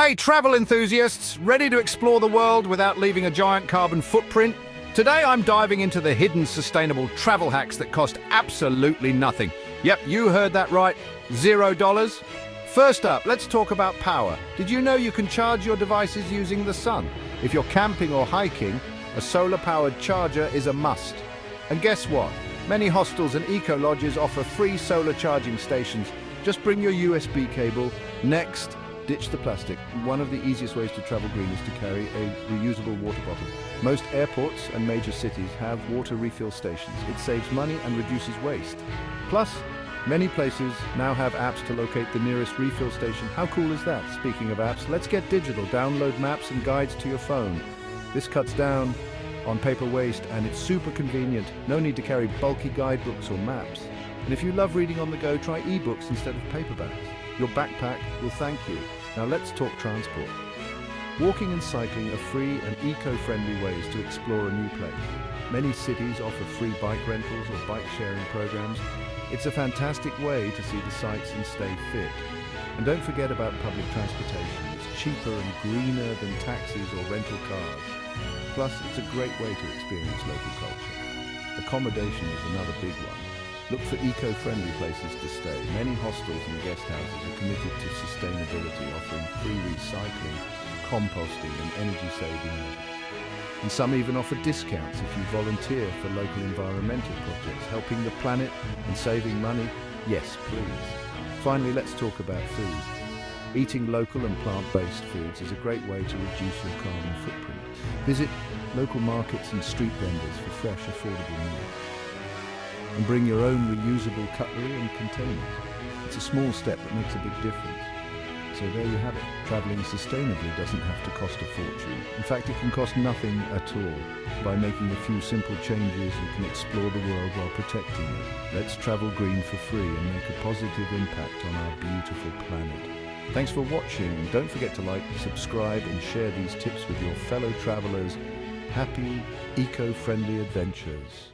Hey, travel enthusiasts, ready to explore the world without leaving a giant carbon footprint? Today I'm diving into the hidden sustainable travel hacks that cost absolutely nothing. Yep, you heard that right, $0. First up, let's talk about power. Did you know you can charge your devices using the sun? If you're camping or hiking, a solar-powered charger is a must. And guess what? Many hostels and eco-lodges offer free solar charging stations. Just bring your USB cable. Next, ditch the plastic. One of the easiest ways to travel green is to carry a reusable water bottle. Most airports and major cities have water refill stations. It saves money and reduces waste. Plus, many places now have apps to locate the nearest refill station. How cool is that? Speaking of apps, let's get digital. Download maps and guides to your phone. This cuts down on paper waste and it's super convenient. No need to carry bulky guidebooks or maps. And if you love reading on the go, try ebooks instead of paperbacks. Your backpack will thank you. Now let's talk transport. Walking and cycling are free and eco-friendly ways to explore a new place. Many cities offer free bike rentals or bike sharing programs. It's a fantastic way to see the sights and stay fit. And don't forget about public transportation. It's cheaper and greener than taxis or rental cars. Plus, it's a great way to experience local culture. Accommodation is another big one. Look for eco-friendly places to stay. Many hostels and guest houses are committed to sustainability, offering free recycling, composting and energy-saving measures. And some even offer discounts if you volunteer for local environmental projects, helping the planet and saving money. Yes, please. Finally, let's talk about food. Eating local and plant-based foods is a great way to reduce your carbon footprint. Visit local markets and street vendors for fresh, affordable meals. And bring your own reusable cutlery and containers. It's a small step that makes a big difference. So there you have it. Traveling sustainably doesn't have to cost a fortune. In fact, it can cost nothing at all. By making a few simple changes, you can explore the world while protecting it. Let's travel green for free and make a positive impact on our beautiful planet. Thanks for watching. Don't forget to like, subscribe, and share these tips with your fellow travelers. Happy, eco-friendly adventures.